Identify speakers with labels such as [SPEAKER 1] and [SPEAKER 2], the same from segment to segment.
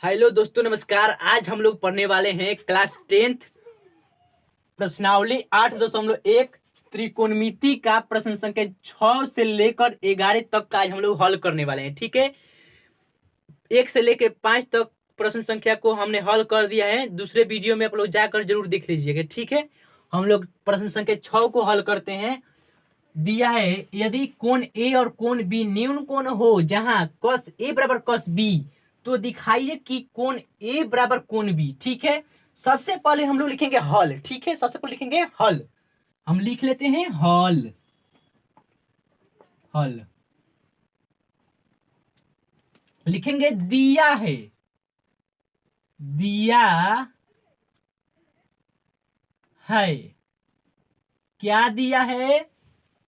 [SPEAKER 1] Hello दोस्तों, नमस्कार। आज हम लोग पढ़ने वाले हैं क्लास 10th प्रश्नावली 8.1 त्रिकोणमिति का प्रश्न संख्या 6 से लेकर 11 तक का आज हम लोग हल करने वाले हैं। ठीक है, 1 से लेकर 5 तक प्रश्न संख्या को हमने हल कर दिया है। दूसरे वीडियो में आप लोग जाकर जरूर देख लीजिएगा। ठीक है, हम लोग प्रश्न संख्या 6 को हल करते हैं। दिया है, यदि कोण ए और कोण बी न्यून कोण हो जहां cos ए बराबर cos बी, तो दिखाइए कि कोण ए बराबर कोण बी। ठीक है, सबसे पहले हम लोग लिखेंगे हल। ठीक है, सबसे पहले लिखेंगे हल। हम लिख लेते हैं हल। हल लिखेंगे दिया है, दिया है। क्या दिया है?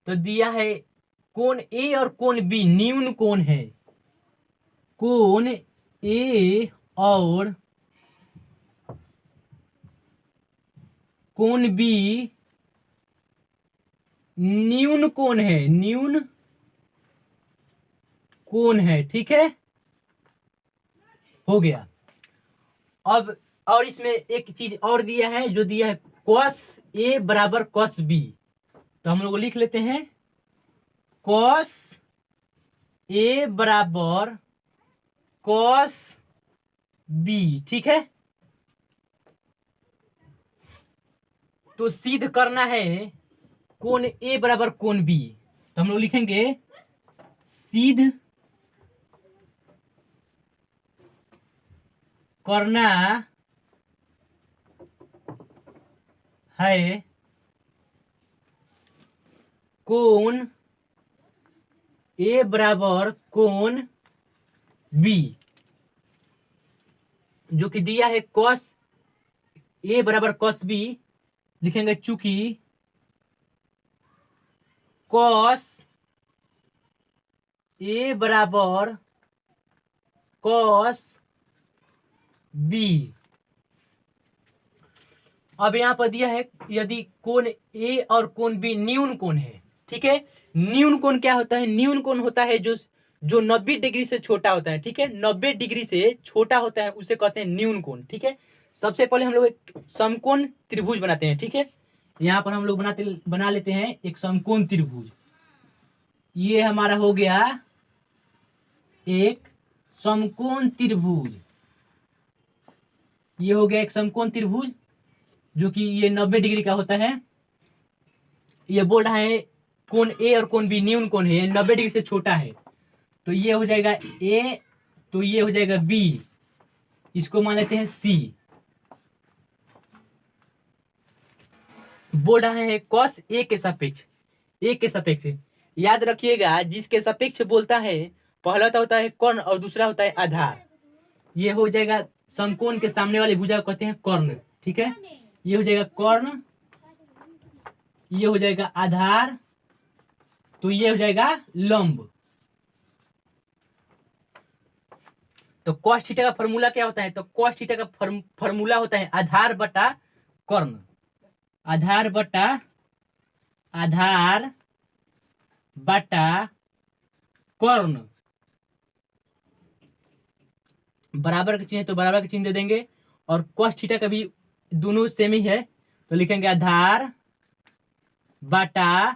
[SPEAKER 1] तो दिया है कोण ए और कोण बी न्यून कोण है। कोण ए और कोण बी न्यून कोण है, न्यून कोण है। ठीक है, हो गया। अब और इसमें एक चीज और दिया है, जो दिया है cos ए बराबर cos बी। तो हम लोग लिख लेते हैं cos ए बराबर cos बी। ठीक है, तो सिद्ध करना है कोण ए बराबर कोण बी। तो हम लोग लिखेंगे सिद्ध करना है कोण ए बराबर कोण बी, जो कि दिया है cos ए बराबर cos बी। लिखेंगे चूंकि cos ए बराबर cos बी। अब यहां पर दिया है, यदि कोण ए और कोण बी न्यून कोण है। ठीक है, न्यून कोण क्या होता है? न्यून कोण होता है जो 90 डिग्री से छोटा होता है। ठीक है, 90 डिग्री से छोटा होता है उसे कहते हैं न्यून कोण। ठीक है, सबसे पहले हम लोग एक समकोण त्रिभुज बनाते हैं। ठीक है, यहाँ पर हम लोग बना लेते हैं एक समकोण त्रिभुज। ये हमारा हो गया एक समकोण त्रिभुज। ये हो गया एक समकोण त्रिभुज, जो कि ये 90 डिग्री का होता है। ये बोल रहा है कोण ए और कोण बी न्यून कोण है, 90 डिग्री से छोटा है। तो ये हो जाएगा ए, तो ये हो जाएगा बी। इसको मान लेते हैं सी। बोल रहा है cos ए के सापेक्ष, ए के सापेक्ष। याद रखिएगा, जिसके सापेक्ष बोलता है, पहला तो होता है कर्ण और दूसरा होता है आधार। ये हो जाएगा समकोण के सामने वाली भुजा को कहते हैं कर्ण। ठीक है, ये हो जाएगा कर्ण, ये हो जाएगा आधार, तो ये हो जाएगा लंब। तो cos थीटा का फॉर्मूला क्या होता है? तो cos थीटा का फॉर्मूला होता है आधार बटा कर्ण। आधार बटा कर्ण। बराबर का चिन्ह तो बराबर का चिन्ह दे देंगे, और cos थीटा का भी दोनों सेम ही है, तो लिखेंगे आधार बटा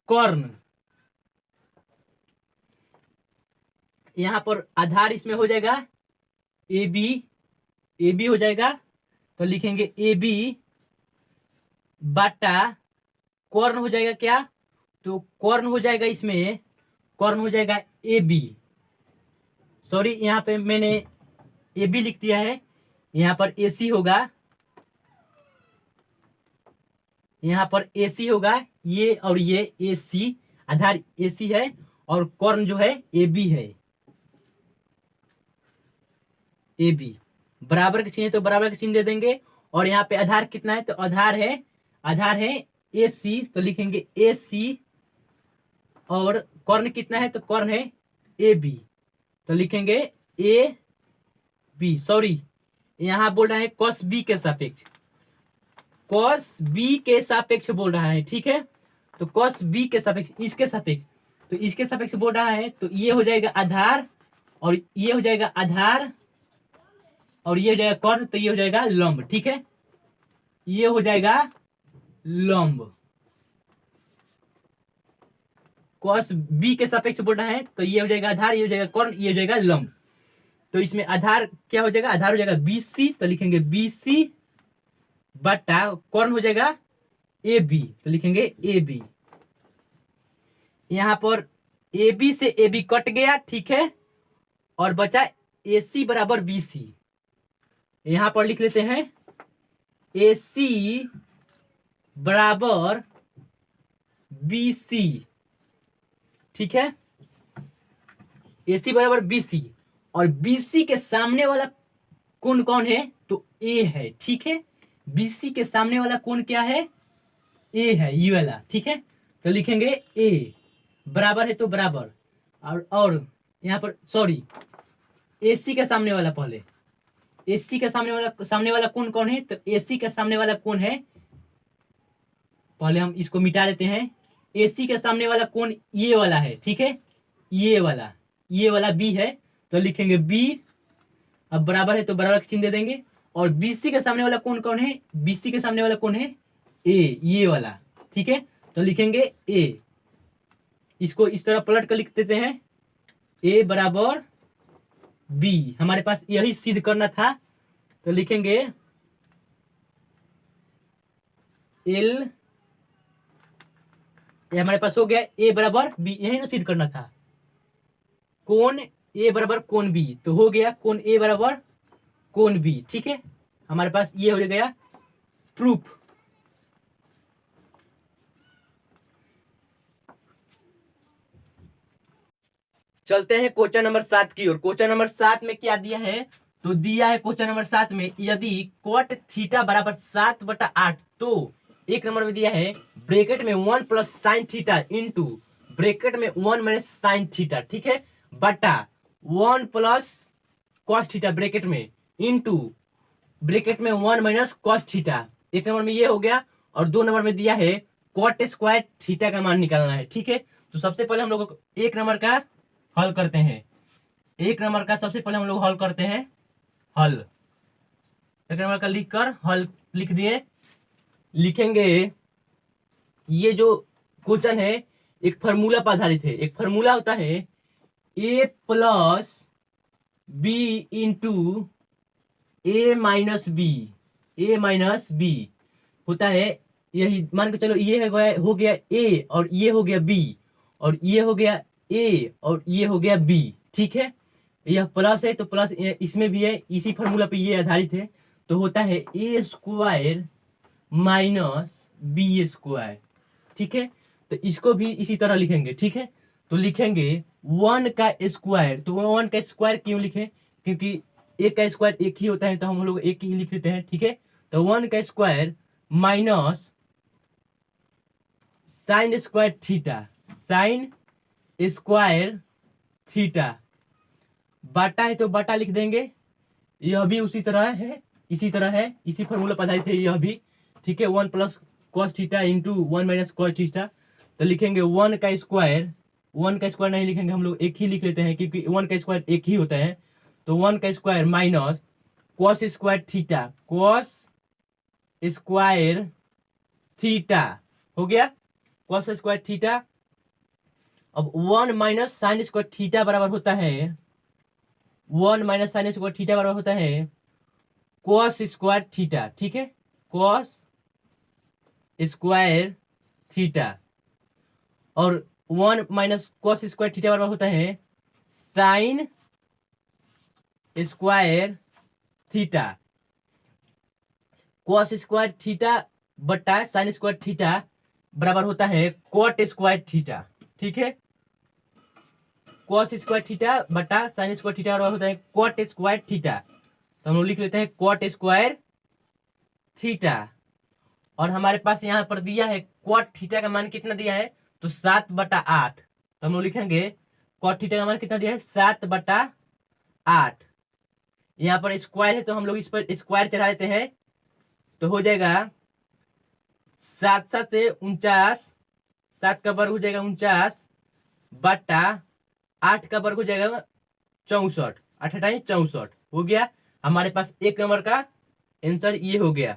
[SPEAKER 1] कर्ण। यहां पर आधार इसमें हो जाएगा ए बी हो जाएगा, तो लिखेंगे ए बी बटा कर्ण हो जाएगा क्या? तो कर्ण हो जाएगा, इसमें कर्ण हो जाएगा ए बी। सॉरी, यहाँ पे मैंने ए बी लिख दिया है, यहाँ पर ए सी होगा, यहाँ पर ए सी होगा। ये और ये ए सी, आधार ए सी है और कर्ण जो है ए बी है। ए बी बराबर का चिन्ह तो बराबर का चिन्ह दे देंगे, और यहाँ पे आधार कितना है? तो आधार है ए सी, तो लिखेंगे ए सी। और कर्ण कितना है? तो कर्ण है ए बी, तो लिखेंगे ए बी। सॉरी, यहाँ बोल रहा है cos बी के सापेक्ष, cos बी के सापेक्ष बोल रहा है। ठीक है, तो cos बी के सापेक्ष, इसके सापेक्ष, तो इसके सापेक्ष बोल रहा है, तो ये हो जाएगा आधार और ये हो जाएगा आधार और ये हो जाएगा कर्ण, तो ये हो जाएगा लंब। ठीक है, ये हो जाएगा लंब। कॉस बी के सापेक्ष बोल रहा है, तो ये हो जाएगा आधार, ये हो जाएगा कर्ण, ये हो जाएगा लंब। तो इसमें आधार क्या हो जाएगा, आधार हो जाएगा BC, तो लिखेंगे BC बटा कर्ण हो जाएगा AB, तो लिखेंगे AB। यहां पर AB से AB कट गया, ठीक है, और बचा AC बराबर BC। यहां पर लिख लेते हैं AC बराबर BC। ठीक है, AC बराबर BC, और BC के सामने वाला कोण कौन है, तो A है। ठीक है, BC के सामने वाला कोण क्या है, A है, ये वाला। ठीक है, तो लिखेंगे A बराबर है, तो बराबर, और यहाँ पर सॉरी AC के सामने वाला, पहले AC के सामने वाला कोण कौन है, तो AC के सामने वाला कोण है, पहले हम इसको मिटा देते हैं। AC के सामने वाला कोण ये वाला है। ठीक है, ये वाला B है, तो लिखेंगे B। अब बराबर है तो बराबर का चिन्ह दे देंगे। और BC के सामने वाला कोण कौन है, BC के सामने वाला कोण है A, ये वाला। ठीक है, तो लिखेंगे A। इसको इस तरह पलट कर लिख देते हैं, A बराबर B। हमारे पास यही सिद्ध करना था, तो लिखेंगे L, ये हमारे पास हो गया A बराबर B, यही ना सिद्ध करना था। कोण A बराबर कोण B, तो हो गया कोण A बराबर कोण B। ठीक है, हमारे पास ये हो गया प्रूफ। चलते हैं क्वेश्चन नंबर 7 की ओर। क्वेश्चन नंबर 7 में क्या दिया है, तो दिया है क्वेश्चन नंबर 7 में, यदि cot थीटा बराबर 7/8, तो एक नंबर में दिया है ब्रैकेट में 1 plus sine theta into bracket में 1 माइनस साइन थीटा, ठीक है, बटा 1 प्लस कॉस थीटा ब्रैकेट में इंटू ब्रैकेट में 1 माइनस कॉस थीटा। एक नंबर में ये हो गया, और 2 नंबर में दिया है कॉट स्क्वायर थीटा का मान निकालना है। ठीक है, तो सबसे पहले हम लोग एक नंबर का हल करते हैं। एक नंबर का सबसे पहले हम लोग हल करते हैं, हल एक नंबर का लिख कर हल लिख दिए। लिखेंगे ये जो क्वेश्चन है एक फार्मूला पर आधारित है। एक फार्मूला होता है A plus B into A minus B, A minus B होता है, यही मान के चलो, ये हो गया A और ये हो गया B, और ये हो गया A और ये हो गया B। ठीक है, यह प्लस है तो प्लस इसमें भी है, इसी फार्मूला पे ये आधारित है, तो होता है A square minus B square. ठीक है, तो इसको भी इसी तरह लिखेंगे। ठीक है, तो लिखेंगे 1 का स्क्वायर, तो 1 का स्क्वायर क्यों लिखे, क्योंकि एक का स्क्वायर एक ही होता है, तो हम लोग एक ही लिख देते हैं। ठीक है, तो 1 का square minus sine square theta, sine square theta, बाटा है तो बाटा लिख देंगे। यह भी उसी तरह है, इसी तरह है, इसी फॉर्मूला पर आधारित है यह भी। ठीक है, 1 plus cos theta into 1 minus cos theta, तो लिखेंगे 1 का स्क्वायर, 1 का स्क्वायर नहीं लिखेंगे, हम लोग एक ही लिख लेते हैं क्योंकि 1 का स्क्वायर एक ही होता है। तो 1 का square minus cos square theta, cos square theta हो गया, कॉस स्क्वायर थीटा। अब 1 माइनस साइन स्क्वायर थीटा बराबर होता है, 1 माइनस साइन स्क्वायर थीटा बराबर होता है कॉस स्क्वायर थीटा। ठीक है, कॉस स्क्वायर थीटा, और 1 माइनस कॉस स्क्वायर थीटा बराबर होता है sign square theta. Cos square theta बटा साइन स्क्वायर थीटा बराबर होता है कॉट स्क्वायर थीटा। ठीक है, कॉस स्क्वायर थीटा बटा साइन स्क्वायर थीटा बराबर होता है कॉट स्क्वायर थीटा, तो हम लोग लिख लेते हैं कॉट स्क्वायर थीटा। और हमारे पास यहाँ पर दिया है कॉट थीटा का मान कितना दिया है, तो 7/8, तो हम लोग लिखेंगे कॉट थीटा का मान कितना दिया है, 7/8। यहाँ पर स्क्वायर है तो हम लोग इस पर स्क्वायर चढ़ा देते हैं, तो हो जाएगा 7 7 से 49, 7 का वर्ग हो जाएगा 49 बटा 8 का वर्ग हो जाएगा 64, 8 64 हो गया। हमारे पास एक नंबर का आंसर ये हो गया।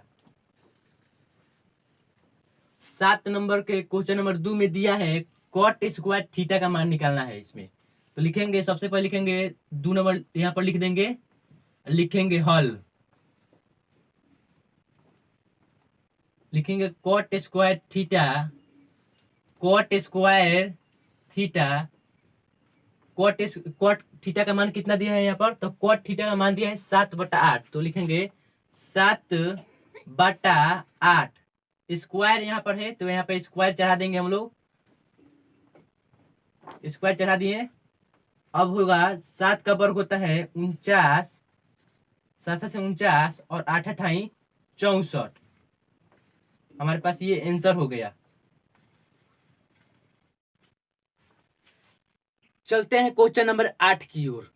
[SPEAKER 1] 7 नंबर के क्वेश्चन नंबर 2 में दिया है कॉट स्क्वायर थीटा का मान निकालना है इसमें। तो लिखेंगे, सबसे पहले लिखेंगे 2 नंबर यहाँ पर लिख देंगे, लिखेंगे हल, लिखेंगे cot square theta, cot square theta, cot theta का मान कितना दिया है यहाँ पर, तो कॉट थीटा का मान दिया है 7/8। तो लिखेंगे 7/8 स्क्वायर यहाँ पर है, तो यहाँ पे स्क्वायर चढ़ा देंगे हम लोग, स्क्वायर चढ़ा दिए। अब होगा 7 का वर्ग होता है 49, 7 से 49 और 8 अठाई 64। हमारे पास ये आंसर हो गया। चलते हैं क्वेश्चन नंबर 8 की ओर।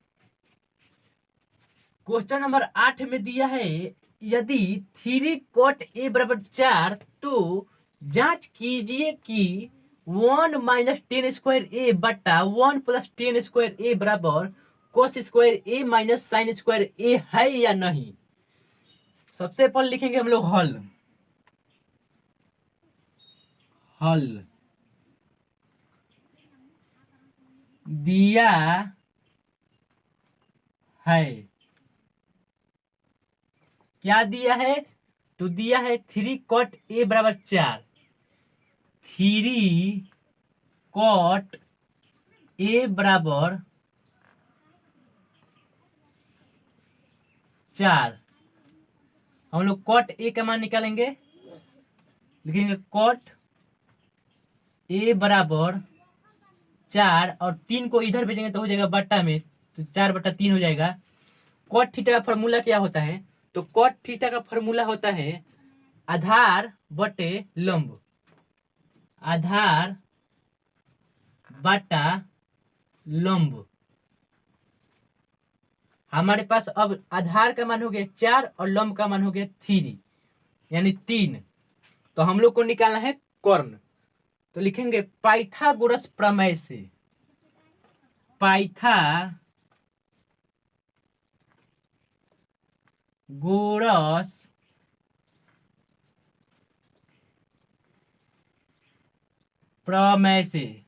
[SPEAKER 1] क्वेश्चन नंबर 8 में दिया है यदि 3 cot a बराबर 4 तो जांच कीजिए कि 1 माइनस 10 स्क्वायर ए बटा 1 प्लस 10 स्क्वायर ए बराबर cos स्क्वायर ए माइनस साइन स्क्वायर ए है या नहीं। सबसे पहले लिखेंगे हम लोग हल, हल दिया है, क्या दिया है, तो दिया है 3 cot a बराबर 4, 3 cot a बराबर 4। हम लोग cot a का मान निकालेंगे, लिखेंगे cot a बराबर 4 और 3 को इधर भेजेंगे तो हो जाएगा बट्टा में, तो 4/3 हो जाएगा। cot थीटा का फॉर्मूला क्या होता है, तो cot थीटा का फॉर्मूला होता है आधार बटे लंब, आधार बटा लंब। हमारे पास अब आधार का मान हो गया 4 और लंब का मान हो गया 3 यानी 3। तो हम लोग को निकालना है कर्ण। तो लिखेंगे पाइथागोरस प्रमेय से, पाइथागोरस प्रमेय से,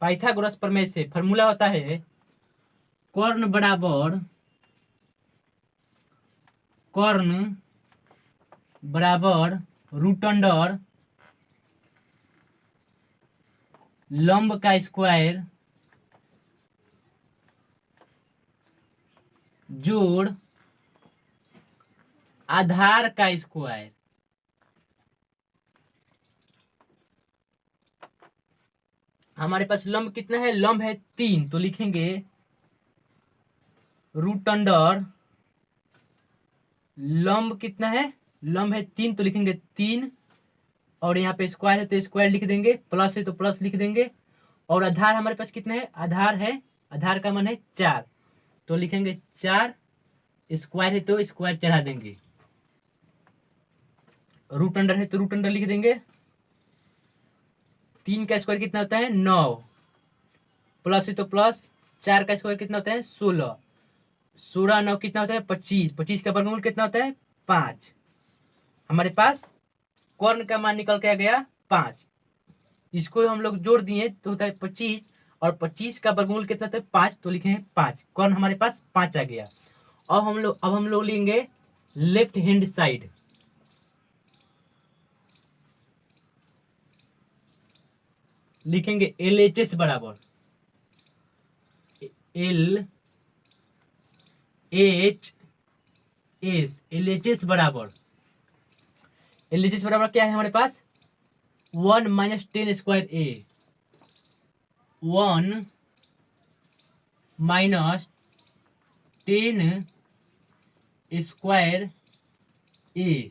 [SPEAKER 1] पाइथागोरस प्रमेय से फॉर्मूला होता है कर्ण बराबर, कर्ण बराबर रूट अंडर लंब का स्क्वायर जोड़ आधार का स्क्वायर। हमारे पास लंब कितना है, लंब है 3, तो लिखेंगे रूट अंडर लंब कितना है, लंब है 3, तो लिखेंगे 3 और यहाँ पे स्क्वायर है तो स्क्वायर लिख देंगे, प्लस है तो प्लस लिख देंगे। और आधार हमारे पास कितना है, आधार है, आधार का मान है 4, तो लिखेंगे 4, स्क्वायर है तो स्क्वायर चढ़ा देंगे, रूट अंडर है तो रूट अंडर लिख देंगे। 3 का स्क्वायर कितना होता है 9, प्लस है तो प्लस, 4 का स्क्वायर कितना होता है 16, 16 9 कितना होता है 25, 25 का वर्गमूल कितना होता है 5। हमारे पास कर्ण का मान निकल के आ गया 5, इसको हम लोग जोड़ दिए तो होता है 25 और 25 का वर्गमूल कितना होता है 5, तो लिखे हैं 5, कर्ण हमारे पास 5 आ गया। अब हम लोग लेंगे लेफ्ट हैंड साइड, लिखेंगे LHS बराबर LHS बराबर, LHS बराबर क्या है हमारे पास 1 माइनस 10 स्क्वायर ए, 1 माइनस 10 स्क्वायर ए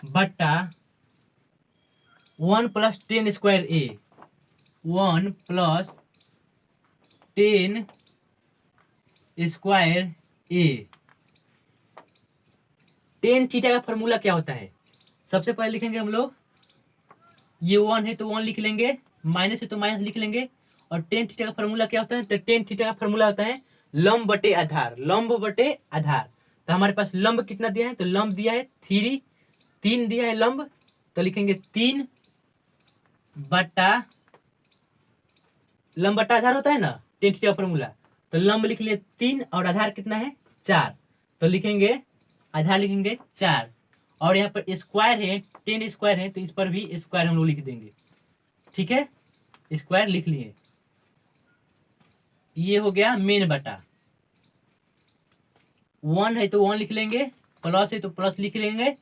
[SPEAKER 1] बट्टा 1 प्लस 10 स्क्वायर ए, 1 प्लस 10 स्क्वायर ए। 10 थीटा का फॉर्मूला क्या होता है, सबसे पहले लिखेंगे हम लोग ये 1 है तो 1 लिख लेंगे, माइनस है तो माइनस लिख लेंगे। और टेन थीटा का फॉर्मूला क्या होता है? तो टेन थीटा का फॉर्मूला होता है लंब बटे आधार, लंब बटे आधार। तो हमारे पास लंब कितना दिया है? तो लंब दिया है 3, 3 दिया है लंब, तो लिखेंगे 3 बटा, लंब बटा आधार होता है ना टेन थीटा का फॉर्मूला, तो लंब लिख लिए 3 और आधार कितना है 4, तो लिखेंगे आधार लिखेंगे 4। और यहाँ पर स्क्वायर है, 10 स्क्वायर है, तो इस पर भी स्क्वायर हम लोग लिख देंगे। ठीक है, स्क्वायर लिख लिए। ये हो गया मेन बटा। 1 है तो 1 लिख लेंगे, प्लस है तो प्लस लिख लेंगे।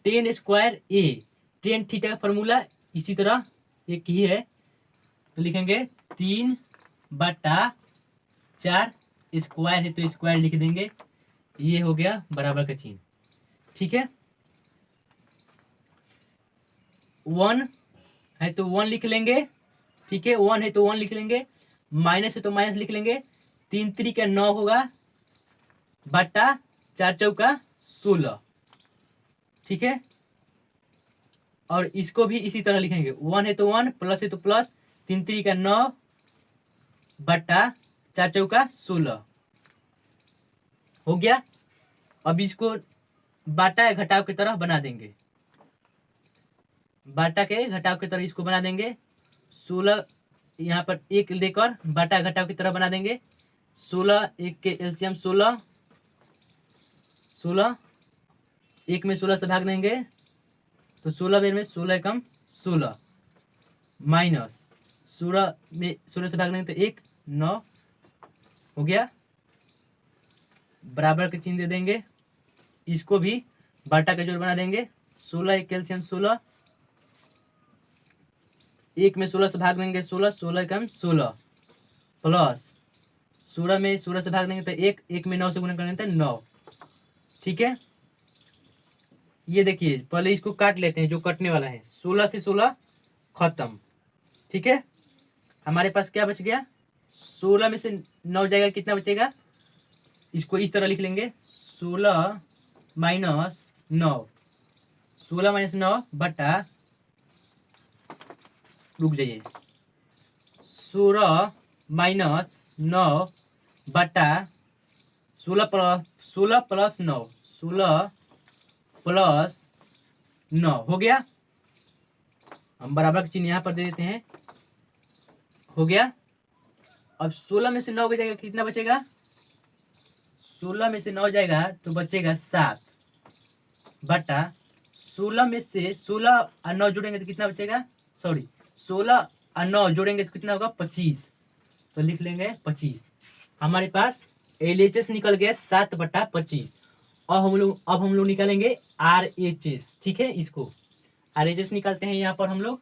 [SPEAKER 1] 10 स्क्वायर ए, टेन थीटा का फॉर्मूला इसी तरह एक ही है, तो लिखेंगे 3 बटा 4, स्क्वायर है तो स्क्वायर लिख देंगे। ये हो गया बराबर का चिन्ह। ठीक है, 1 है तो 1 लिख लेंगे। ठीक है, 1 है तो 1 लिख लेंगे, माइनस है तो माइनस लिख लेंगे। 3 3 का 9 होगा, बटा 4 चौका 16। ठीक है, और इसको भी इसी तरह लिखेंगे, 1 है तो 1, प्लस है तो प्लस, 3 3 का 9 बटा 4 चौका 16 हो गया। अब इसको बाटा घटाव की तरह बना देंगे, बाटा के घटाव की तरह इसको बना देंगे। 16 यहाँ पर 1 लेकर बाटा घटाव की तरह बना देंगे। 16 1 के एलसीएम 16, 16 1 में 16 से भाग देंगे, तो 16 बेर में 16 एकम 16, माइनस 16 में 16 से भाग देंगे तो 1 9 हो गया, बराबर के चिन्ह दे देंगे। इसको भी बाटा का जोड़ बना देंगे। 16 1 एलसीएम 16, 1 में 16 से भाग देंगे 16, 16 एकम 16, प्लस 16 में 16 से भाग देंगे तो 1, 1 में 9 से गुणा करेंगे तो 9। ठीक है, ये देखिए पहले इसको काट लेते हैं जो कटने वाला है। 16 से 16 खत्म। ठीक है, हमारे पास क्या बच गया? 16 में से 9 जाएगा, कितना बचेगा? इसको इस तरह लिख लेंगे, 16 माइनस 9, 16 माइनस 9 बटा, रुक जाइए, 16 माइनस 9 बटा 16 प्लस 9, 16 प्लस 9 हो गया। हम बराबर का चिन्ह यहाँ पर दे देते हैं, हो गया। अब 16 में से 9 जाएगा, कितना बचेगा? 16 में से 9 जाएगा तो बचेगा 7 बटा 16 में से 16 और 9 जोड़ेंगे तो कितना बचेगा? सॉरी, 16 और 9 जोड़ेंगे तो कितना होगा? 25, तो लिख लेंगे 25। हमारे पास LHS निकल गया 7 बटा 25। अब हम लोग निकालेंगे RHS। ठीक है, इसको RHS निकालते हैं। यहाँ पर हम लोग,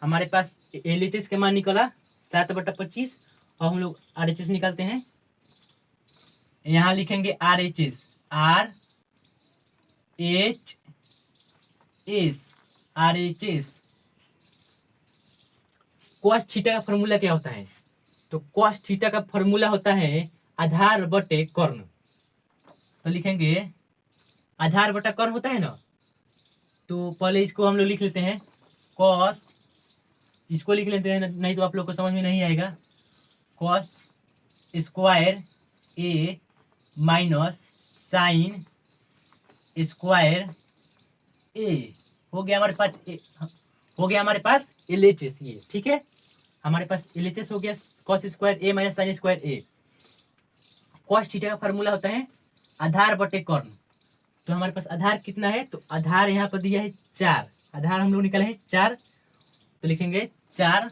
[SPEAKER 1] हमारे पास LHS का मान निकला 7 बटा 25, और हम लोग RHS निकालते हैं। यहाँ लिखेंगे RHS, RHS cos थीटा का फॉर्मूला क्या होता है? तो cos थीटा का फॉर्मूला होता है आधार बटे कर्ण। तो लिखेंगे आधार बटा कर्ण होता है ना, तो पहले इसको हम लोग लिख लेते हैं cos, इसको लिख लेते हैं, नहीं तो आप लोग को समझ में नहीं आएगा। cos square a minus sine square a हो गया हमारे पास, हो गया हमारे पास LHS ये। ठीक है, हमारे पास LHS हो गया cos square a minus sine square a। cos theta का फॉर्मूला होता है आधार बटे कर्ण। तो हमारे पास आधार कितना है? तो आधार यहाँ पर दिया है 4, आधार हम लोग निकाले हैं 4, तो लिखेंगे 4।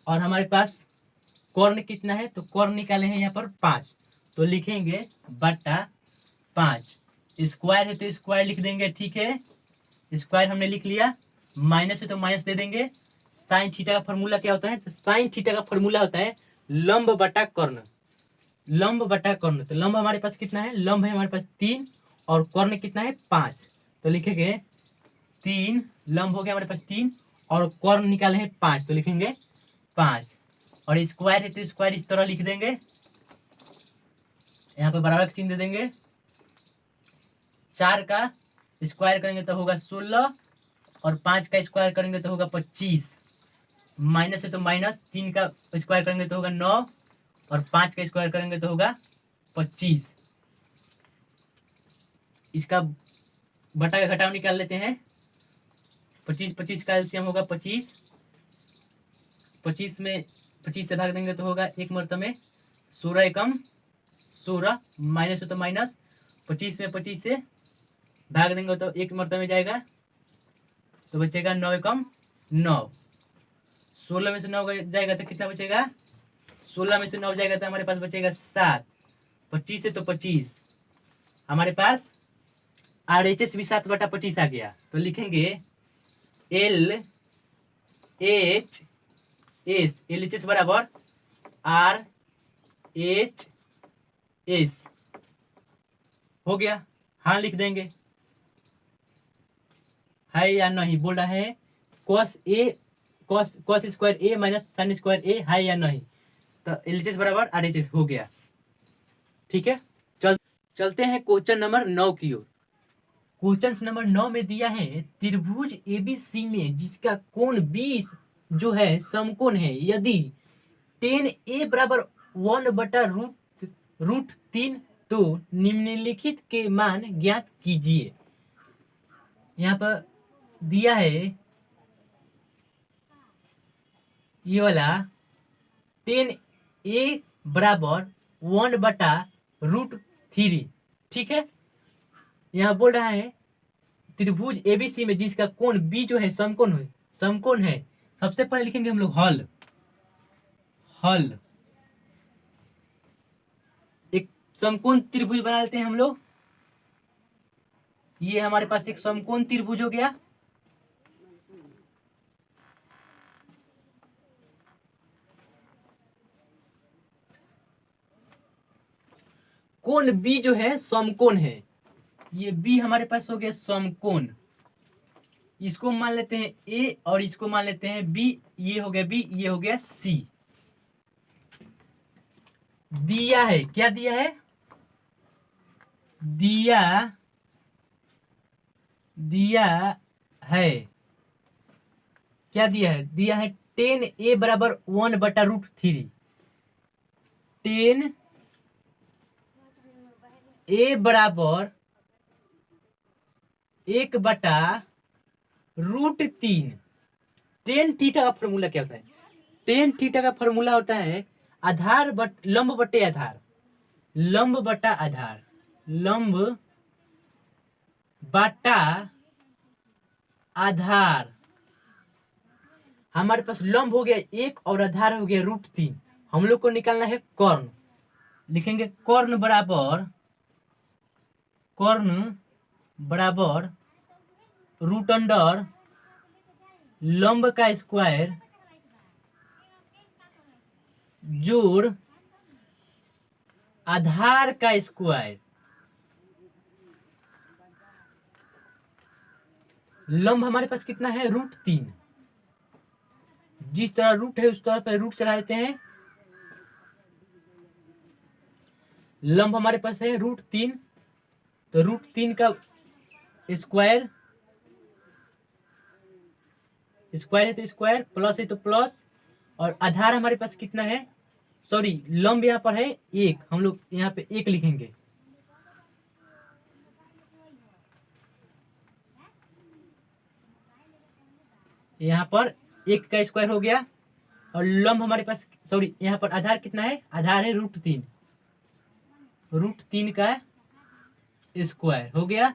[SPEAKER 1] और हमारे पास कर्ण कितना है? तो कर्ण निकाले हैं यहाँ पर 5, तो लिखेंगे बटा 5। स्क्वायर है तो स्क्वायर लिख देंगे। ठीक है, स्क्वायर हमने लिख लिया, माइनस है तो माइनस दे देंगे। साइन थीटा का फॉर्मूला क्या होता है? तो साइन थीटा का फॉर्मूला होता है लंब बटा कर्ण, लंब बटा कर्ण। तो लंब हमारे पास कितना है? लंब है हमारे पास 3, और कर्ण कितना है? 5, तो लिखेंगे 3, लंब हो गया हमारे पास 3, और कर्ण निकाले हैं 5, तो लिखेंगे 5। और स्क्वायर है तो स्क्वायर इस तरह लिख देंगे, यहाँ पे बराबर का चिन्ह दे देंगे। 4 का स्क्वायर करेंगे तो होगा 16 और 5 का स्क्वायर करेंगे तो होगा 25। माइनस है तो माइनस, 3 का स्क्वायर करेंगे तो होगा 9 और 5 का स्क्वायर करेंगे तो होगा 25। इसका बटा का घटाव निकाल लेते हैं। 25 का एलसीएम होगा 25। 25 में 25 से भाग देंगे तो होगा एक मरतबे 16 एकम 16, माइनस हो तो माइनस, 25 में 25 से भाग देंगे तो एक मरतबे में जाएगा तो बचेगा 9 एकम 9। 16 में से 9 जाएगा तो कितना बचेगा? 16 में से 9 जाएगा तो हमारे पास बचेगा 7। 25 से तो 25, हमारे पास RHS भी 7/25 आ गया। तो लिखेंगे LHS बराबर RHS हो गया। हाँ लिख देंगे, है या नहीं बोल रहा है। cos स्क्वायर ए माइनस साइन स्क्वायर ए है या नहीं, तो LHS बराबर RHS हो गया। ठीक है, चलते हैं क्वेश्चन नंबर 9 की ओर। क्वेश्चन नंबर 9 में दिया है त्रिभुज ABC में जिसका कोण 20 जो है समकोण है, यदि tan A बराबर 1/√3 तो निम्नलिखित के मान ज्ञात कीजिए। यहाँ पर दिया है ये वाला tan A बराबर 1/√3। ठीक है, यहाँ बोल रहा है त्रिभुज ABC में जिसका कोण B जो है समकोण है। सबसे पहले लिखेंगे हम लोग हल। एक समकोण त्रिभुज बना लेते हैं हम लोग। ये हमारे पास एक समकोण त्रिभुज हो गया। कोण B जो है समकोण है, ये B हमारे पास हो गया समकोण। इसको मान लेते हैं A और इसको मान लेते हैं B। ये हो गया B, ये हो गया C। दिया है, क्या दिया है? दिया है, क्या दिया है? दिया है tan A बराबर 1/√3। tan A बराबर 1/√3। tan थीटा का फॉर्मूला क्या होता है? tan थीटा का फॉर्मूला होता है आधार लंब बटे आधार, लंब बटा आधार, लंब बटा आधार। हमारे पास लंब हो गया 1 और आधार हो गया √3। हम लोग को निकालना है कर्ण। लिखेंगे कर्ण बराबर √अंडर लंब का स्क्वायर जोड़ आधार का स्क्वायर। लंब हमारे पास कितना है? √3। जिस तरह रूट है उस तरह पे रूट चढ़ा देते हैं। लंब हमारे पास है √3, तो √3 का स्क्वायर है तो स्क्वायर, प्लस है तो प्लस, और आधार हमारे पास कितना है? सॉरी, लंब यहाँ पर है 1, हम लोग यहाँ पे 1 लिखेंगे। यहाँ पर 1 का स्क्वायर हो गया, और लंब हमारे पास, सॉरी, यहाँ पर आधार कितना है? आधार है √3, √3 का स्क्वायर हो गया।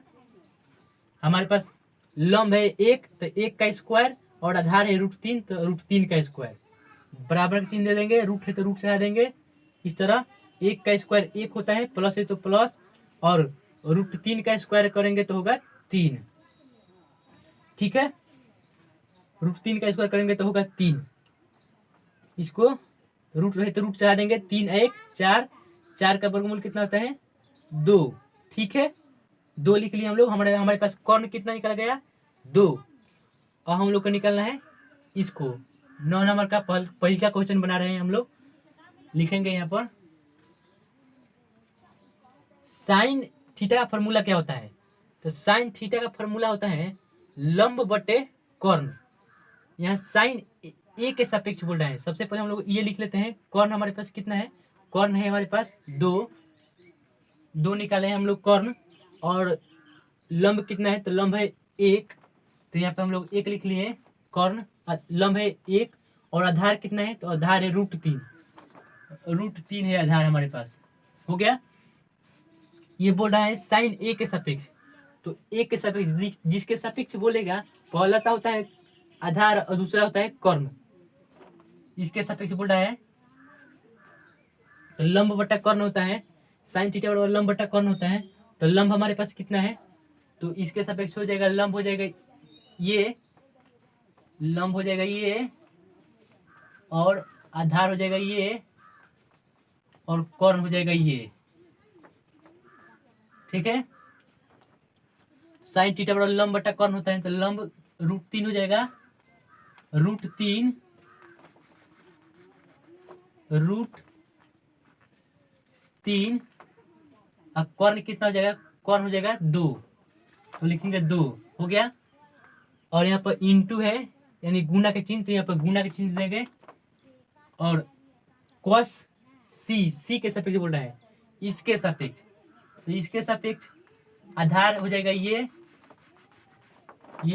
[SPEAKER 1] हमारे पास लंब है 1, तो 1 का स्क्वायर, और आधार है √3, तो √3 का स्क्वायर। बराबर का चिन्ह दे देंगे, रूट है तो रूट चढ़ा देंगे। इस तरह 1 का स्क्वायर 1 होता है, प्लस है तो प्लस, और √3 का स्क्वायर करेंगे तो होगा 3। ठीक है, √3 का स्क्वायर करेंगे तो होगा 3। इसको रूट रहे तो रूट चढ़ा देंगे, 3 1 4, 4 का वर्गमूल कितना होता है? 2। ठीक है, 2 लिख लिए हम लोग। हमारे पास कर्ण कितना निकल गया? 2। और हम लोग को निकालना है इसको। 9 नंबर का पहला क्वेश्चन बना रहे हैं हम लोग। लिखेंगे यहाँ पर साइन थीटा का फॉर्मूला क्या होता है? तो साइन थीटा का फॉर्मूला होता है लंब बटे कर्ण। यहाँ साइन ए के सापेक्ष बोल रहे हैं। सबसे पहले हम लोग ये लिख लेते हैं, कर्ण हमारे पास कितना है, कर्ण है हमारे पास 2 निकाले हैं हम लोग कर्ण, और लंब कितना है, तो लंब है 1, तो यहाँ पे हम लोग 1 लिख लिए कर्ण, लंब है 1, और आधार कितना है, तो आधार है √3 है आधार हमारे पास। हो गया। ये बोल रहा है साइन ए के सापेक्ष, तो ए के सापेक्ष जिसके सापेक्ष बोलेगा पहला होता है आधार और दूसरा होता है कर्ण। इसके सापेक्ष बोल रहा है तो लंब बटा कर्ण होता है, साइन थीटा बराबर लंब बटा कर्ण होता है। तो लंब हमारे पास कितना है, तो इसके सापेक्ष हो जाएगा लंब हो जाएगा ये, लंब हो जाएगा ये, और आधार हो जाएगा ये, और कर्ण हो जाएगा ये। ठीक है। साइन थीटा बराबर लंब बटा कर्ण होता है, तो लंब √3 हो जाएगा, √3 और कर्ण कितना हो जाएगा, कर्ण हो जाएगा 2, तो लिखेंगे 2। हो गया। और यहाँ पर इंटू है यानी गुना के चिन्ह, तो यहाँ पर गुना के चिन्ह देंगे, और cos सी के सापेक्ष बोल रहा है, इसके सापेक्ष, तो इसके सापेक्ष आधार हो जाएगा ये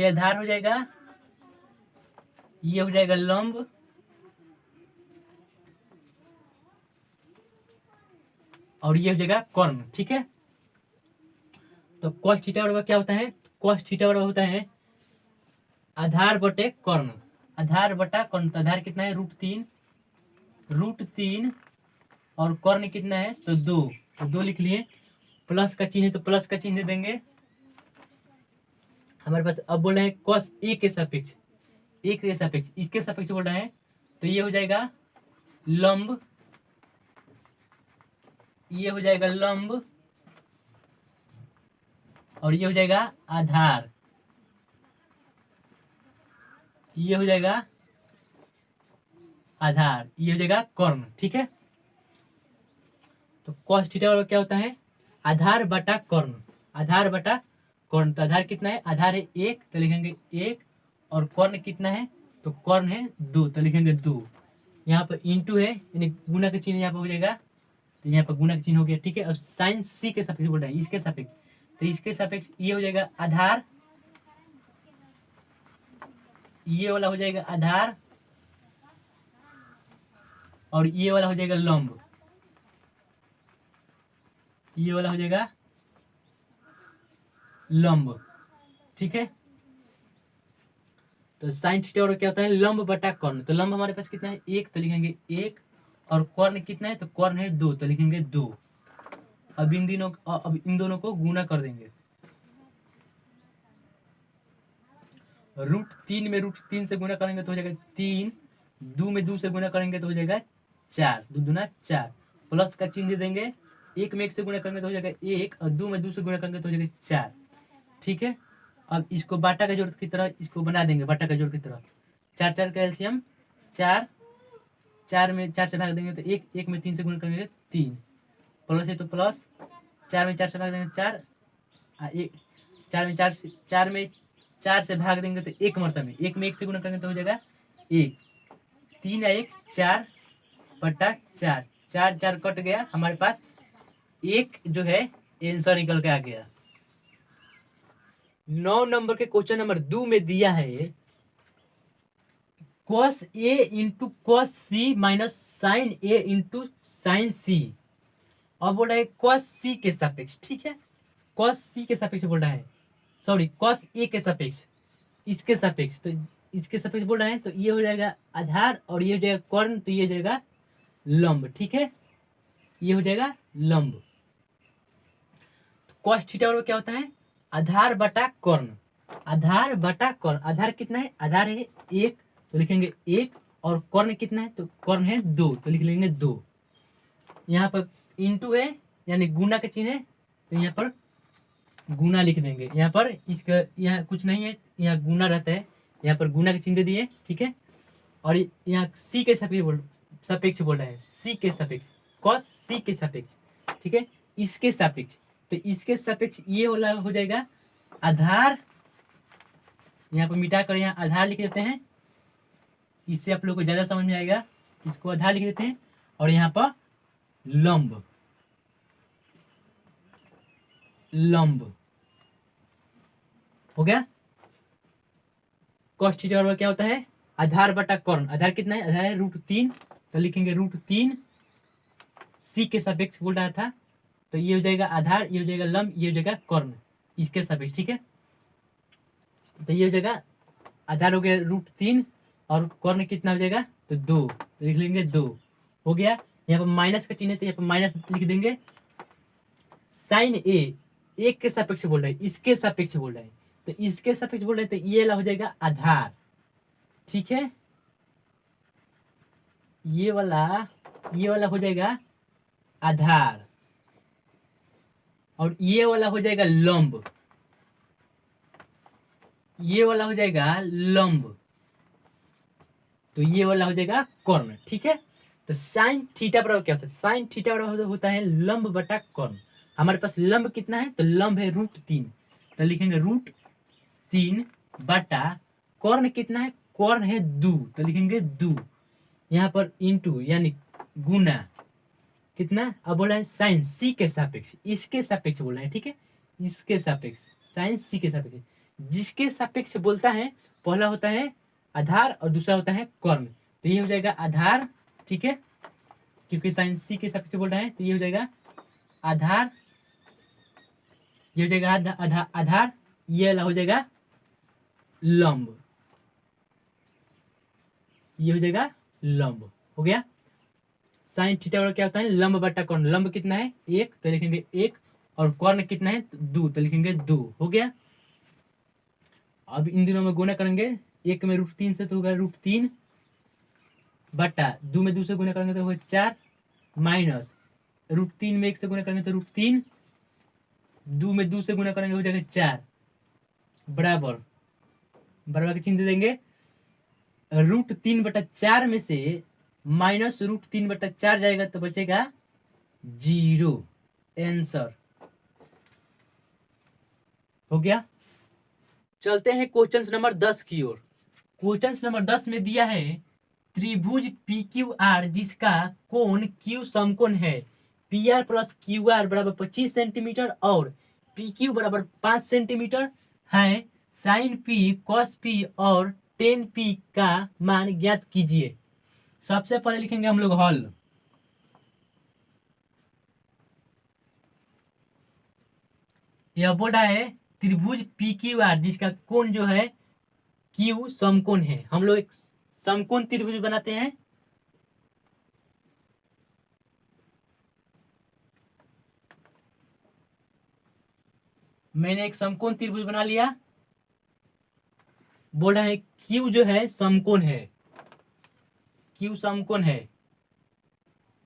[SPEAKER 1] आधार हो जाएगा, ये हो जाएगा लंब, और ये हो जाएगा कर्ण। ठीक है। तो cos थीटा बराबर क्या होता है, cos थीटा बराबर होता है आधार बटे कर्ण, आधार बटा कर्ण। तो आधार कितना है √3 और कर्ण कितना है, तो 2, तो 2 लिख लिए, प्लस का चिन्ह है तो प्लस का चिन्ह देंगे हमारे पास। अब बोल रहे हैं cos ए के सापेक्ष, इसके सापेक्ष बोल रहे हैं, तो ये हो जाएगा लंब, ये हो जाएगा लंब, और ये हो जाएगा आधार, ये हो जाएगा आधार, ये हो जाएगा कर्ण। ठीक है। तो cos थीटा बराबर क्या होता है, आधार बटा कर्ण, आधार बटा कर्ण। तो आधार कितना है, आधार है 1, तो लिखेंगे 1, और कर्ण कितना है, तो कर्ण है 2, तो लिखेंगे 2। यहाँ पर इंटू है यानी गुना का चिन्ह यहाँ पर हो जाएगा, तो यहाँ पर गुना का चिन्ह हो गया। ठीक है। अब साइन सी के सापेक्ष बोल रहा है, इसके सापेक्ष, तो इसके सापेक्ष ये हो जाएगा आधार, ये वाला हो जाएगा आधार, और ये वाला हो जाएगा लंब, ये वाला हो जाएगा लंब। ठीक है। तो साइन थीटा और क्या होता है, लंब बटा कर्ण। तो लंब हमारे पास कितना है 1, तो लिखेंगे 1, और कर्ण कितना है, तो कर्ण है 2, तो लिखेंगे 2। अब इन दोनों को गुना कर देंगे, √3 में √3 से गुना करेंगे तो हो जाएगा 3, 2 में 2 से गुना करेंगे तो हो जाएगा 4, 2 दूना 4, प्लस का चिन्ह दे देंगे, 1 में 1 से गुना करेंगे तो हो जाएगा 1, और 2 में 2 से गुना करेंगे तो हो जाएगा 4। ठीक है। अब इसको बाटा का जोड़ की तरह इसको बना देंगे, बाटा का जोड़ की तरह, 4 4 का एलसीएम 4, 4 में 4 से भाग देंगे तो 1, 1 में 3 से गुना करेंगे 3, प्लस है तो प्लस, 4 में 4 से भाग देंगे 4, 4 में 4 से भाग देंगे तो 1 मरतबा में, 1 में 1 से गुना करेंगे तो हो जाएगा 1, 3 या 1 4 बटा 4, 4 4 कट गया, हमारे पास 1 जो है आंसर निकल के आ गया। 9 नंबर के क्वेश्चन नंबर 2 में दिया है cos A into cos C minus sine A into sine C। अब बोल रहा है cos C के सापेक्ष। ठीक है। cos C के सापेक्ष बोल रहा है, सॉरी cos A के सापेक्ष, इसके सापेक्ष, तो इसके सापेक्ष बोल रहे हैं, तो ये हो जाएगा आधार, और ये हो जाएगा कर्ण, तो ये हो जाएगा लंब। ठीक है। ये हो जाएगा लंब। तो cos थीटा क्या होता है, आधार बटा कर्ण, आधार बटा कर्ण। आधार कितना है, आधार है 1, तो लिखेंगे 1, और कर्ण कितना है, तो कर्ण है 2, तो लिख लेंगे 2। यहाँ पर इंटू है यानी गुना का चिन्ह है, तो यहाँ पर गुना लिख देंगे। यहाँ पर इसका यहाँ कुछ नहीं है, यहाँ गुना रहता है, यहाँ पर गुना का चिन्ह दे दिए। ठीक है। और यहाँ सी के सापेक्ष बोल रहे हैं, सी के सापेक्ष, cos सी के सापेक्ष। ठीक है। इसके सापेक्ष, तो इसके सापेक्ष ये वाला हो जाएगा आधार, यहाँ पर मिटा कर यहाँ आधार लिख देते हैं, इससे आप लोग को ज्यादा समझ में आएगा। इसको आधार लिख देते हैं और यहाँ पर लंब, लंब हो गया। cos थीटा बराबर क्या होता है, आधार बटा कर्ण। आधार कितना है, आधार है √3, तो लिखेंगे √3, सी के सापेक्ष बोल रहा था, तो ये हो जाएगा आधार, ये हो जाएगा लंब, ये हो जाएगा कर्ण, इसके सापेक्ष। ठीक है, तो ये हो जाएगा आधार हो गया √3 और कर्ण कितना हो जाएगा, तो 2, तो लिख लेंगे 2 हो गया। यहाँ पर माइनस का चिन्ह है तो यहाँ पर माइनस लिख देंगे। साइन ए एक के सापेक्ष बोल रहा है, इसके सापेक्ष बोल रहा है, तो इसके सापेक्ष बोल रहे हैं, तो ये वाला हो जाएगा आधार। ठीक है, ये वाला हो जाएगा आधार और ये वाला हो जाएगा लंब, ये वाला हो जाएगा लंब, तो ये वाला हो जाएगा कर्ण। ठीक है, तो साइन थीटा बराबर क्या होता है, साइन थीटा बराबर होता है लंब बटा कर्ण। हमारे पास लंब कितना है, तो लंब है √3, तो लिखेंगे √3 बटा कर्ण कितना है, कर्ण है 2, तो लिखेंगे 2, यहाँ पर इंटू यानी गुना कितना, अब बोल रहे हैं साइन सी के सापेक्ष, इसके सापेक्ष बोल रहे हैं। ठीक है, इसके सापेक्ष, साइन सी के सापेक्ष, जिसके सापेक्ष बोलता है पहला होता है आधार और दूसरा होता है कर्ण, तो ये हो जाएगा आधार। ठीक है, क्योंकि साइन सी के सापेक्ष बोल रहे हैं, तो ये हो जाएगा आधार, ये हो जाएगा आधार, ये वाला हो जाएगा लंब, ये हो जाएगा लंब। हो गया, साइन थीटा बराबर क्या होता है, लंब बटा कर्ण। लंब कितना है 1, तो लिखेंगे 1, और कर्ण कितना है 2, तो लिखेंगे 2। हो गया, अब इन दिनों में गुना करेंगे, 1 में √3 से तो होगा √3 बटा 2 में 2 से गुना करेंगे तो होगा 4, माइनस √3 में 1 से गुना करेंगे तो √3, 2 में 2 से गुना करेंगे हो जाएगा 4, बराबर बराबर के चिन्ह दे देंगे। √3 बटा 4 में से माइनस √3 बटा 4 जाएगा तो बचेगा 0, आंसर हो गया। चलते हैं क्वेश्चन नंबर 10 की ओर। क्वेश्चन नंबर 10 में दिया है त्रिभुज PQR जिसका कोण Q समकोण है, PR प्लस QR बराबर 25 सेंटीमीटर और PQ बराबर 5 सेंटीमीटर है, साइन P cos P और टेन P का मान ज्ञात कीजिए। सबसे पहले लिखेंगे हम लोग हल, यह बोल रहा है त्रिभुज PQR जिसका कोण जो है Q समकोण है। हम लोग एक समकोण त्रिभुज बनाते हैं, मैंने एक समकोण त्रिभुज बना लिया। बोल रहा है Q जो है समकोण है, Q समकोण है,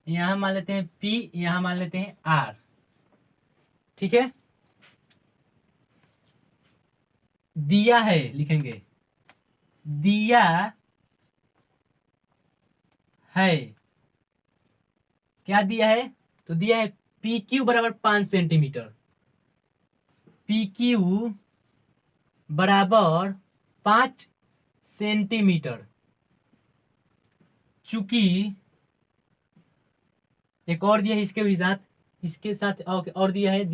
[SPEAKER 1] यहां मान लेते हैं P, यहां मान लेते हैं R। ठीक है, दिया है, लिखेंगे दिया है, क्या दिया है, तो दिया है PQ बराबर 5 सेंटीमीटर, PQ बराबर 5 सेंटीमीटर। चूंकि एक और दिया है इसके भी साथ, इसके साथ और दिया है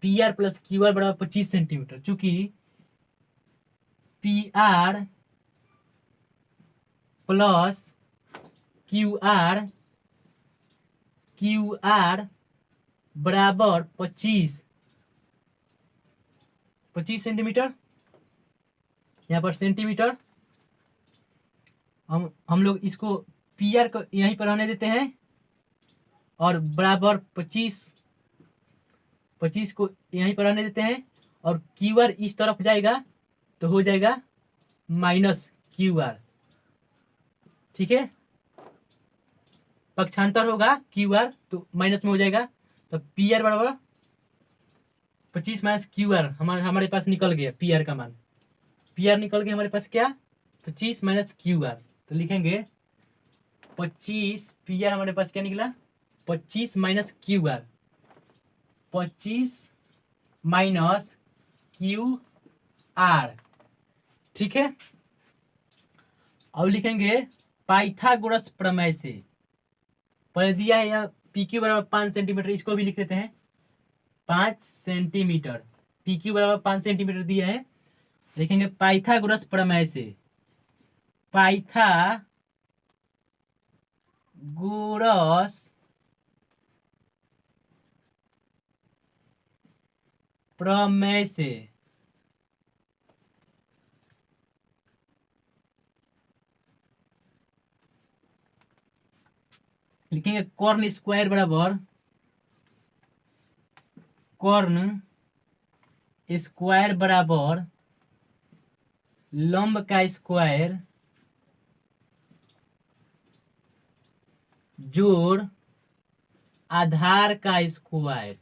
[SPEAKER 1] PR प्लस QR बराबर 25 सेंटीमीटर। चूंकि PR प्लस QR बराबर 25 सेंटीमीटर, यहाँ पर सेंटीमीटर, हम लोग इसको PR को यहीं पर रहने देते हैं और बराबर 25 को यहीं पर रहने देते हैं, और QR इस तरफ जाएगा तो हो जाएगा -QR। ठीक है, पक्षांतर होगा QR तो माइनस में हो जाएगा, तो PR बराबर 25 - QR हमारे पास निकल गया। PR का मान, PR निकल गया हमारे पास क्या, 25 - QR, तो लिखेंगे 25, PR हमारे पास क्या निकला 25 - QR, 25 - क्यू आर, ठीक है। अब लिखेंगे पाइथागोरस प्रमेय से, पहले दिया है यहाँ पी क्यू बराबर 5 सेंटीमीटर, इसको भी लिख लेते हैं 5 सेंटीमीटर, पी क्यू बराबर 5 सेंटीमीटर दिया है। लिखेंगे पाइथागोरस प्रमेय से, पाइथागोरस प्रमेय से लिखेंगे कॉर्न स्क्वायर बराबर लंब का स्क्वायर जोड़ आधार का स्क्वायर।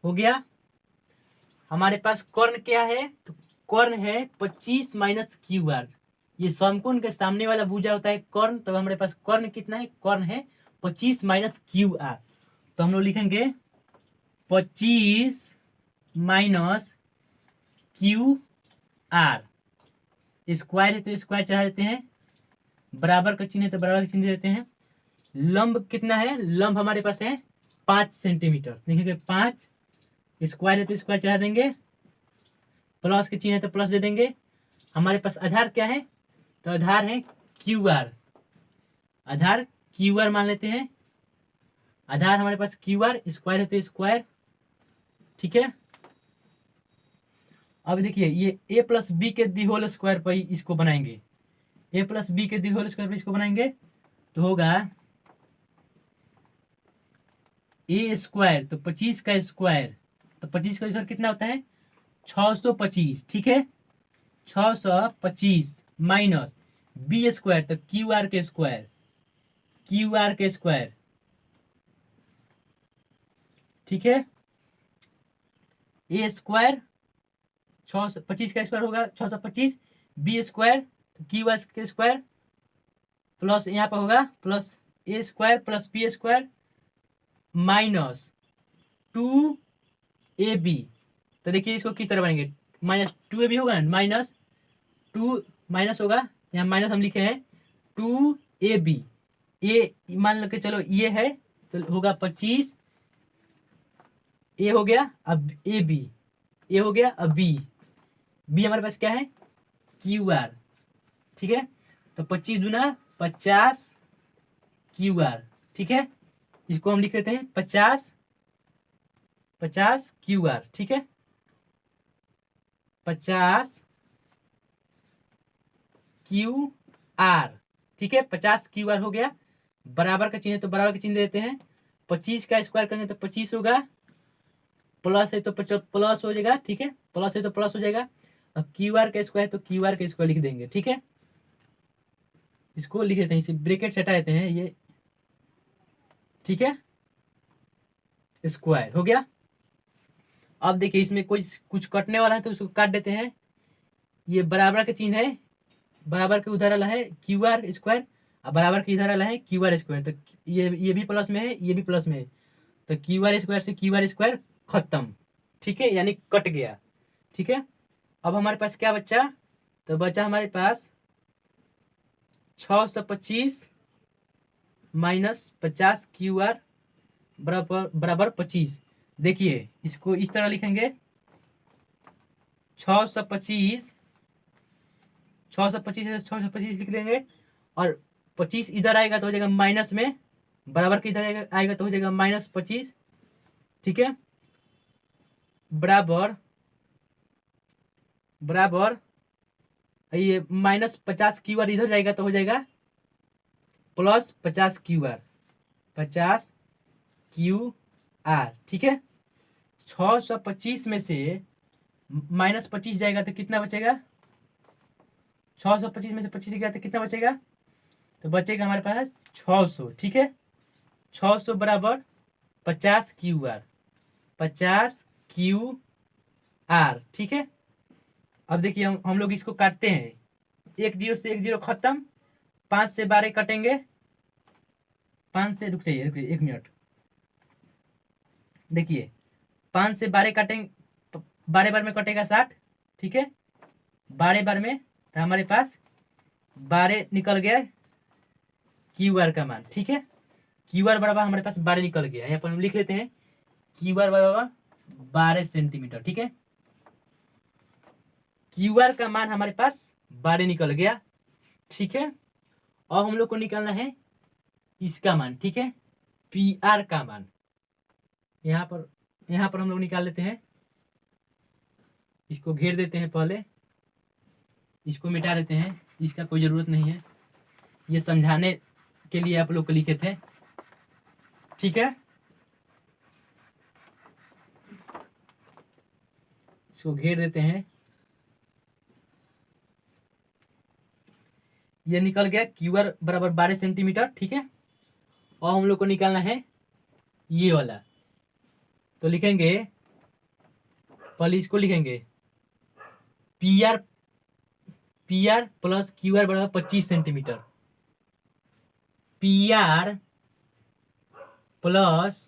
[SPEAKER 1] हो गया। हमारे पास कर्ण क्या है, तो कर्ण है 25 माइनस क्यू आर। ये समकोण के सामने वाला भुजा होता है कर्ण, तो हमारे पास कर्ण कितना है, कर्ण है 25 माइनस क्यू आर। तो हम लोग लिखेंगे 25 माइनस क्यू आर, स्क्वायर है तो स्क्वायर चढ़ा देते हैं, बराबर का चिन्ह है तो बराबर का चिन्ह देते हैं। लंब कितना है, लंब हमारे पास है 5 सेंटीमीटर, लिखेंगे 5, स्क्वायर है तो स्क्वायर चढ़ा देंगे, प्लस के चिन्ह है तो प्लस दे देंगे। हमारे पास आधार क्या है, तो आधार है क्यू आर, आधार क्यू आर मान लेते हैं। आधार हमारे पास क्यू आर, स्क्वायर है तो स्क्वायर, ठीक है। अब देखिए ये ए प्लस बी के दी होल स्क्वायर पर इसको बनाएंगे, ए प्लस बी के दी होल स्क्वायर पर इसको बनाएंगे तो होगा ए स्क्वायर, तो 25 का स्क्वायर, तो 25 का स्क्वायर कितना होता है 625, ठीक है। 625 माइनस बी स्क्वायर, तो क्यू आर के स्क्वायर, क्यू आर के स्क्वायर, ठीक है। ए स्क्वायर 625 का स्क्वायर होगा 625, बी स्क्वायर तो क्यू आर के स्क्वायर, प्लस यहाँ पर होगा plus A square plus B square minus 2ab। तो देखिए इसको किस तरह बनेंगे, माइनस 2ab होगा ना, माइनस 2 माइनस होगा, यहाँ माइनस हम लिखे हैं 2ab, ए मान के चलो ये है तो होगा 25, ए हो गया, अब ए बी, ए हो गया, अब बी, बी हमारे पास क्या है क्यू आर, ठीक है। तो 25 दूना 50 क्यू आर, ठीक है। इसको हम लिख लेते हैं 50 क्यू आर, ठीक है। 50 क्यू आर, ठीक है, 50 क्यू आर हो गया। बराबर का चिन्ह है तो बराबर का चिन्ह देते हैं, 25 का स्क्वायर करेंगे तो 25 होगा, प्लस है तो प्लस हो जाएगा, ठीक है, प्लस है तो प्लस हो जाएगा। अब क्यू आर का स्क्वायर तो क्यू आर का स्क्वायर लिख देंगे, ठीक है। इसको लिख देते हैं, इसे ब्रैकेट हटा देते हैं ये, ठीक है, स्क्वायर हो गया। अब देखिए इसमें कुछ कटने वाला है तो उसको काट देते हैं। ये बराबर का चिन्ह है, बराबर के उधर वाला है क्यू आर स्क्वायर, और बराबर के इधर वाला है क्यू आर स्क्वायर, तो ये भी प्लस में है, ये भी प्लस में है, तो क्यू आर स्क्वायर से क्यू आर स्क्वायर खत्म, ठीक है, यानी कट गया, ठीक है। अब हमारे पास क्या बचा, तो बचा हमारे पास 625 माइनस 50 क्यू आर बराबर 25। देखिए इसको इस तरह लिखेंगे 625, 625 लिख देंगे, और 25 इधर आएगा तो हो जाएगा माइनस में, बराबर के इधर आएगा तो हो जाएगा माइनस 25, ठीक है, बराबर बराबर ये माइनस 50 क्यू आर इधर जाएगा तो हो जाएगा plus 50 Q R, 50 Q R, ठीक है। 625 में से माइनस 25 जाएगा तो कितना बचेगा, 625 में से 25 गया तो कितना बचेगा, तो बचेगा हमारे पास 600, ठीक है। 600 बराबर 50 क्यू आर, 50 क्यू आर, ठीक है। अब देखिए हम लोग इसको काटते हैं, 1 0 से 1 0 खत्म, 5 से 12 कटेंगे, 5 से रुक जाइए 1 मिनट, देखिए 5 से 12 काटेंगे, 12 बार में कटेगा 60, ठीक है, 12 बार में, तो हमारे पास 12 निकल गया क्यू आर का मान, ठीक है। क्यू आर बराबर हमारे पास 12 निकल गया, यहाँ पर हम लिख लेते हैं क्यू आर बराबर 12 सेंटीमीटर, ठीक है। क्यू आर का मान हमारे पास 12 निकल गया, ठीक है। और हम लोग को निकालना है इसका मान, ठीक है, पी आर का मान। यहाँ पर हम लोग निकाल लेते हैं, इसको घेर देते हैं, पहले इसको मिटा देते हैं, इसका कोई जरूरत नहीं है, ये समझाने के लिए आप लोग को लिखे थे, ठीक है। इसको घेर देते हैं, ये निकल गया क्यू आर बराबर 12 सेंटीमीटर, ठीक है। और हम लोग को निकालना है ये वाला, तो लिखेंगे, पहले इसको लिखेंगे P R plus Q R बराबर 25 centimetre, P R plus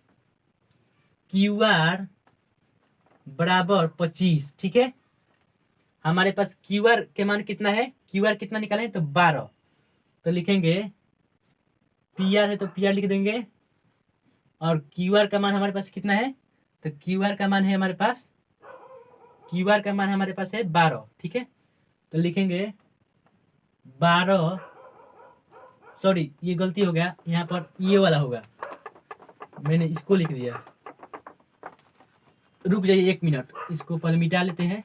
[SPEAKER 1] Q R बराबर 25, ठीक है। हमारे पास क्यू आर के मान कितना है, क्यू आर कितना निकाले तो 12, तो लिखेंगे पी आर है तो पी आर लिख देंगे, और क्यू आर का मान हमारे पास कितना है, तो क्यू आर का मान है हमारे पास, क्यू आर का मान हमारे पास है 12, ठीक है। तो लिखेंगे 12, सॉरी ये गलती हो गया, यहाँ पर ये वाला होगा, मैंने इसको लिख दिया, रुक जाइए 1 मिनट, इसको पहले मिटा लेते हैं,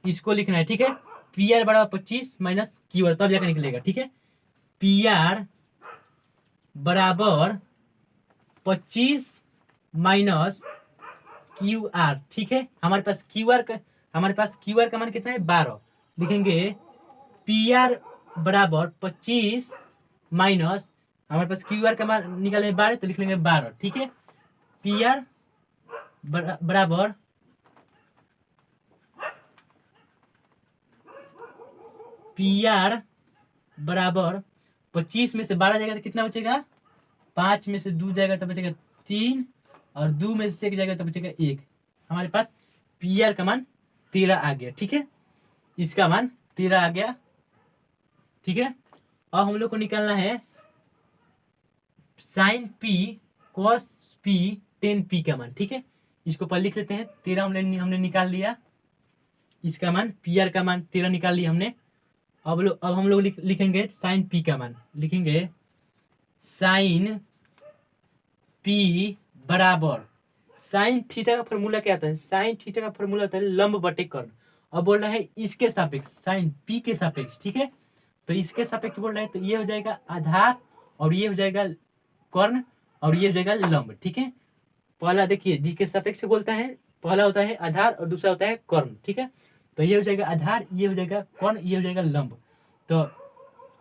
[SPEAKER 1] इसको लिखना है, ठीक है। पी आर बराबर 25 माइनस क्यू आर, तब जाकर निकलेगा, ठीक है। पी आर बराबर 25 माइनस क्यू आर, ठीक है। हमारे पास क्यू आर का मान कितना है 12, लिखेंगे पी आर बराबर 25 माइनस, हमारे पास क्यू आर का मान निकाले 12, तो लिख लेंगे 12, ठीक है। पी आर बराबर पी आर बराबर 25 में से 12 जाएगा तो कितना बचेगा, 5 में से 2 जाएगा तो बचेगा 3, और 2 में से 1 जाएगा तो बचेगा 1। हमारे पास पी आर का मान 13 आ गया, ठीक है, इसका मान 13 आ गया, ठीक है। और हम लोग को निकालना है sine P cos P tan P का मान, ठीक है। इसको पहले लिख लेते हैं, 13 हमने निकाल लिया, इसका मान पी आर का मान 13 निकाल लिया हमने। अब हम लोग लिखेंगे साइन पी का मान, लिखेंगे साइन पी बराबर, साइन थीटा का फॉर्मूला क्या होता है, साइन थीटा का फॉर्मूला होता है लंब बटे कर्ण। अब बोल रहा है इसके सापेक्ष, साइन पी के सापेक्ष, ठीक है। तो इसके सापेक्ष बोल रहा है, तो ये हो जाएगा आधार, और ये हो जाएगा कर्ण, और ये हो जाएगा लंब, ठीक है। पहला देखिए जिसके सापेक्ष बोलता है, पहला होता है आधार और दूसरा होता है कर्ण, ठीक है। तो ये हो जाएगा आधार, ये हो जाएगा कर्ण, ये हो जाएगा लंब। तो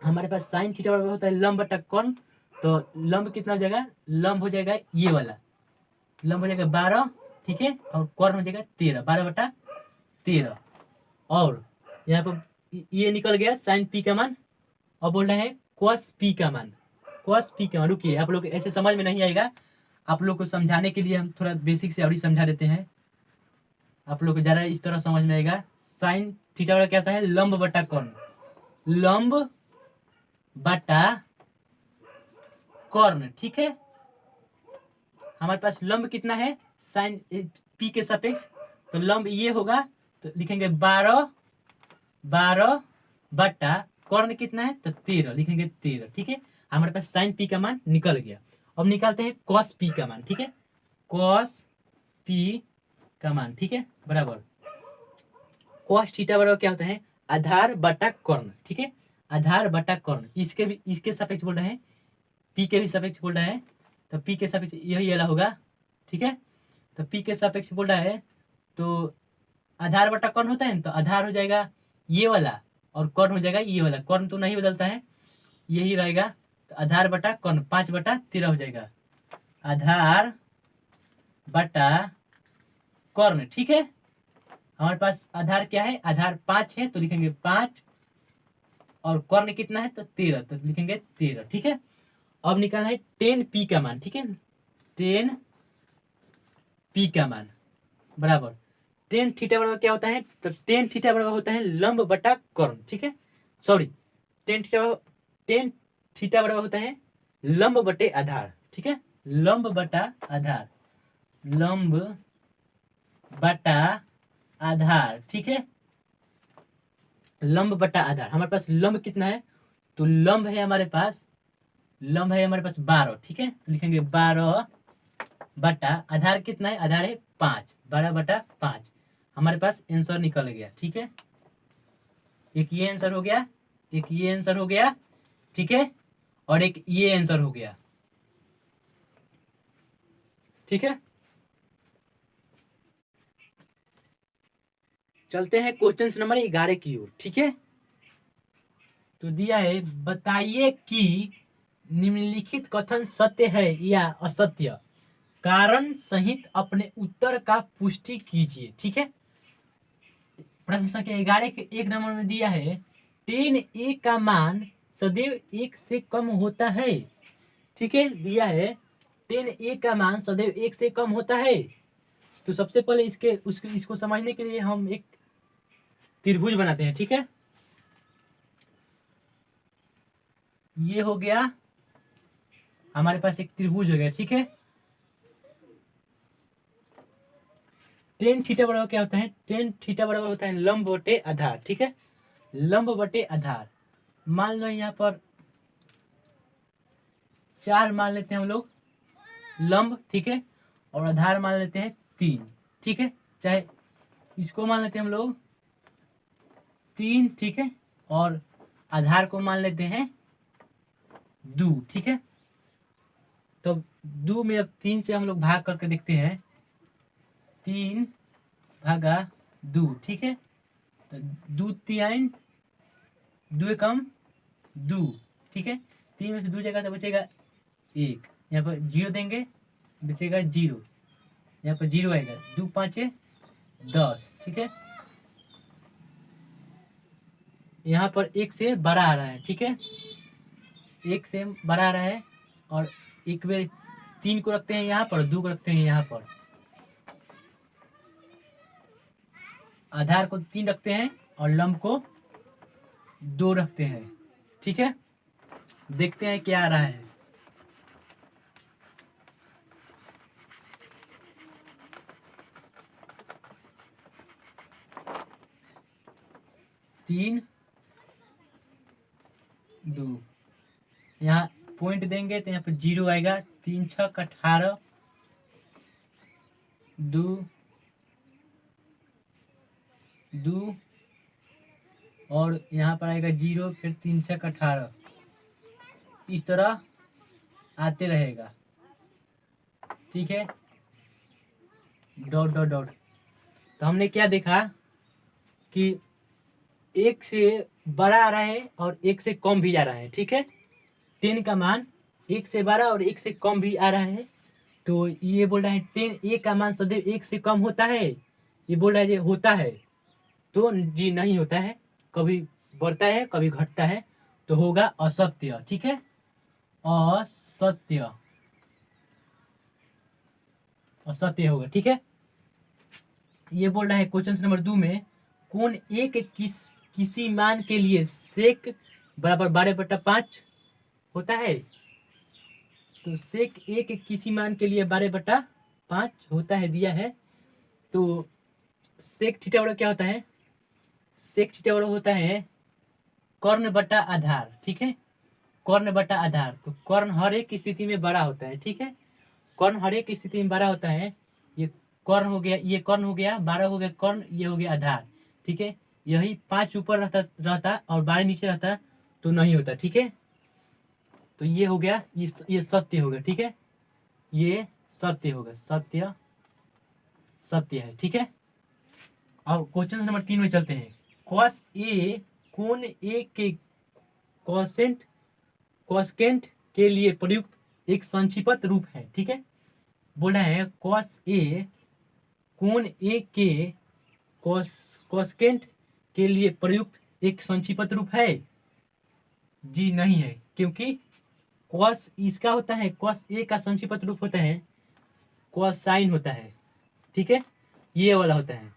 [SPEAKER 1] हमारे पास साइन थीटा बराबर होता है लंब बटा कर्ण, तो लंब कितना हो जाएगा, लंब हो जाएगा ये वाला, लंब हो जाएगा 12, ठीक है, और कर्ण हो जाएगा 13, 12/13। और यहाँ पर ये निकल गया साइन पी का मान। अब बोल रहे हैं कॉस पी का मान, कॉस पी का मान, रुकिए आप लोग ऐसे समझ में नहीं आएगा, आप लोग को समझाने के लिए हम थोड़ा बेसिक से और ही समझा देते हैं, आप लोग को ज़्यादा इस तरह समझ में आएगा। साइन थीटा वाला क्या होता है, लंब बटा कर्ण, लंब बटा कर्ण, ठीक है। हमारे पास लंब कितना है साइन पी के सापेक्ष, तो लंब ये होगा, तो लिखेंगे 12 बटा कर्ण कितना है, तो 13, लिखेंगे 13, ठीक है। हमारे पास साइन पी का मान निकल गया। अब निकालते हैं कॉस पी का मान, ठीक है, कॉस पी का मान, ठीक है, बराबर कॉस थीटा बराबर क्या होता है, आधार बटा कर्ण, ठीक है, आधार बटा कर्ण। इसके सापेक्ष बोल रहे हैं, पी के भी सापेक्ष बोल रहा है, तो पी के सापेक्ष यही वाला होगा, ठीक है। तो पी के सापेक्ष बोल रहा है, तो आधार बटा कर्ण होता है, तो आधार हो जाएगा ये वाला, और कर्ण हो जाएगा ये वाला, कर्ण तो नहीं बदलता है, यही रहेगा। तो आधार बटा कर्ण 5/13 हो जाएगा, आधार बटा कर्ण, ठीक है। हमारे पास आधार क्या है, आधार 5 है, तो लिखेंगे 5, और कर्ण कितना है, तो 13, तो लिखेंगे 13, ठीक है। अब निकालना है 10 पी का मान, ठीक है, 10 पी का मान बराबर टेन थीटा बराबर क्या होता है, तो टेन थीटा बराबर होता है लंब बटा कर्ण, ठीक है, सॉरी टेन थीटा बराबर होता है लंब बटे आधार, ठीक है, लंब बटा आधार, लंब बटा आधार, ठीक है, लंब बटा आधार। हमारे पास लंब कितना है, तो लंब है हमारे पास 12, ठीक है, तो लिखेंगे 12 बटा आधार कितना है, आधार है 5, 12 बटा 5। हमारे पास आंसर निकल गया, ठीक है, एक ये आंसर हो गया, एक ये आंसर हो गया, ठीक है, और एक ये आंसर हो गया, ठीक है। चलते हैं क्वेश्चन नंबर 11 की ओर, ठीक है। तो दिया है बताइए कि निम्नलिखित कथन सत्य है या असत्य, कारण सहित अपने उत्तर का पुष्टि कीजिए, ठीक है। प्रश्न संख्या 11 के 1 नंबर में दिया है 10a का मान सदैव 1 से कम होता है, ठीक है, दिया है 10a का मान सदैव 1 से कम होता है। तो सबसे पहले इसको समझने के लिए हम एक त्रिभुज बनाते हैं, ठीक है, ये हो गया हमारे पास एक त्रिभुज हो गया, ठीक है। टेन थीटा बराबर क्या होता है, टेन थीटा बराबर होता है लंब बटे आधार, ठीक है, लंब बटे आधार। मान लो यहाँ पर 4 मान लेते हैं हम लोग लंब, ठीक है, और आधार मान लेते हैं 3, ठीक है, चाहे इसको मान लेते हैं हम लोग 3, ठीक है, और आधार को मान लेते हैं 2, ठीक है। तो 2 में अब 3 से हम लोग भाग करके देखते हैं, 3 भागा 2, ठीक है, तो 2 3 2 एकम 2, ठीक है, 3 में से 2 जगह तो बचेगा 1, यहाँ पर 0 देंगे बचेगा 0, यहाँ पर 0 आएगा, 2 5 10, ठीक है, यहाँ पर 1 से बड़ा आ रहा है, ठीक है, 1 से बड़ा आ रहा है, और एक बार 3 को रखते हैं यहाँ पर, 2 को रखते हैं यहाँ पर, आधार को 3 रखते हैं और लंब को 2 रखते हैं, ठीक है। देखते हैं क्या आ रहा है, तीन 2, यहाँ पॉइंट देंगे तो यहाँ पर 0 आएगा, 3 6 18, 2 2 और यहाँ पर आएगा 0, फिर 3 6 18, इस तरह आते रहेगा, ठीक है, डॉट डॉट डॉट। तो हमने क्या देखा कि 1 से बड़ा आ रहा है और 1 से कम भी आ रहा है, ठीक है, 10 का मान 1 से बड़ा और 1 से कम भी आ रहा है। तो ये बोल रहा है 10a का मान सदैव 1 से कम होता है, ये बोल रहा है ये होता है, तो जी नहीं होता है, कभी बढ़ता है कभी घटता है, तो होगा असत्य, ठीक है, असत्य, असत्य होगा, ठीक है। ये बोल रहा है क्वेश्चन नंबर 2 में कौन एक किसी मान के लिए सेक बराबर 12/5 होता है, तो सेक एक किसी मान के लिए 12/5 होता है, दिया है। तो सेक थीटा बराबर क्या होता है, सेक थीटा बराबर होता है कर्ण बटा आधार, ठीक है, कर्ण बटा आधार। तो कर्ण हर एक स्थिति में बड़ा होता है, ठीक है, कर्ण हर एक स्थिति में बड़ा होता है। ये कर्ण हो गया, ये कर्ण हो गया, 12 हो गया कर्ण, ये हो गया आधार, ठीक है, यही 5 ऊपर रहता और 12 नीचे रहता तो नहीं होता, ठीक है। तो ये हो गया, ये सत्य होगा, ठीक है, ये सत्य होगा, सत्य सत्य है, ठीक है। अब क्वेश्चन नंबर 3 में चलते हैं, कॉस ए कोण ए के कॉसेंट के लिए प्रयुक्त एक संक्षिप्त रूप है, ठीक है, बोल रहा है कॉस ए कोण ए के कॉसेंट के लिए प्रयुक्त एक संक्षिप्त रूप है, जी नहीं है, क्योंकि कॉस इसका होता है, कॉस ए का संक्षिप्त रूप होता है कॉसाइन होता है, ठीक है, ये वाला होता है,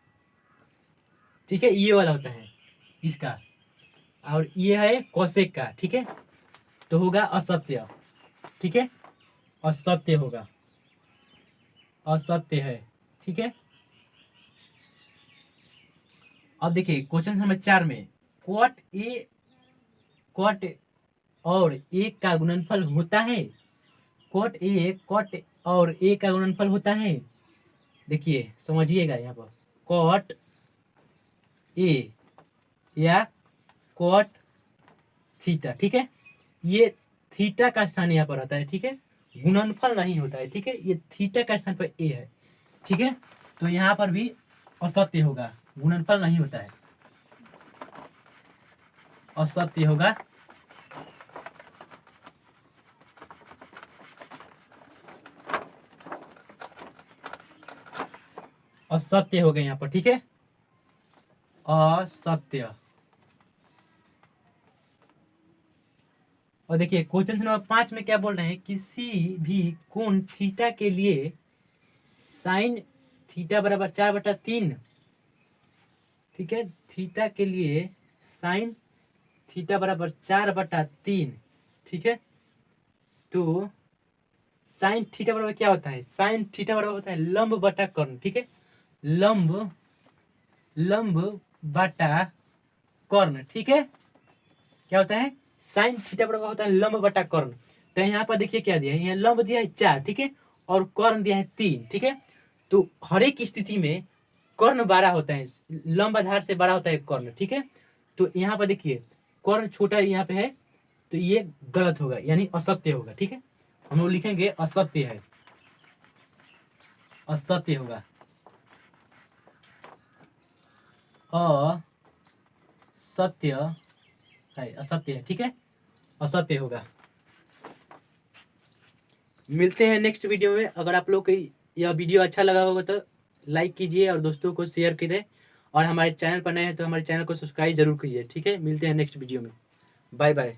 [SPEAKER 1] ठीक है, ये वाला होता है इसका, और ये है कोसेक का, ठीक है, तो होगा असत्य, ठीक है, असत्य होगा, असत्य है, ठीक है। अब देखिए क्वेश्चन नंबर 4 में कॉट और ए का गुणनफल होता है, कॉट और ए का गुणनफल होता है। देखिए समझिएगा यहाँ पर कॉट ए या कॉट थीटा, ठीक है, ये थीटा का स्थान यहाँ पर होता है, ठीक है, गुणनफल नहीं होता है, ठीक है, ये थीटा का स्थान पर ए है, ठीक है, तो यहाँ पर भी असत्य होगा, गुणनफल नहीं होता है, असत्य होगा। असत्य हो गए यहाँ पर, ठीक है, असत्य। और देखिए क्वेश्चन नंबर 5 में क्या बोल रहे हैं, किसी भी कोण थीटा के लिए साइन थीटा बराबर 4/3, ठीक है, थीटा के लिए साइन थीटा बराबर 4/3, ठीक है, तो साइन थीटा बराबर क्या होता है, साइन थीटा बराबर होता है लंब बटा कर्ण, ठीक है, लंब बटा कर्ण, ठीक है, क्या होता है, साइन थीटा बराबर होता है लंब बटा कर्ण। तो यहाँ पर देखिए क्या दिया है, यहाँ लंब दिया है 4, ठीक है, और कर्ण दिया है 3, ठीक है, तो हर एक स्थिति में कर्ण बड़ा होता है, लंब आधार से बड़ा होता है कर्ण, ठीक है, तो यहाँ पर देखिए कर्ण छोटा यहाँ पे है, तो ये गलत होगा, यानी असत्य होगा, ठीक है, हम लोग लिखेंगे असत्य है, असत्य होगा, असत्य है, असत्य है, ठीक है, असत्य होगा। मिलते हैं नेक्स्ट वीडियो में। अगर आप लोग को यह वीडियो अच्छा लगा होगा तो लाइक कीजिए और दोस्तों को शेयर करें, और हमारे चैनल पर नए हैं तो हमारे चैनल को सब्सक्राइब जरूर कीजिए, ठीक है, मिलते हैं नेक्स्ट वीडियो में, बाय बाय।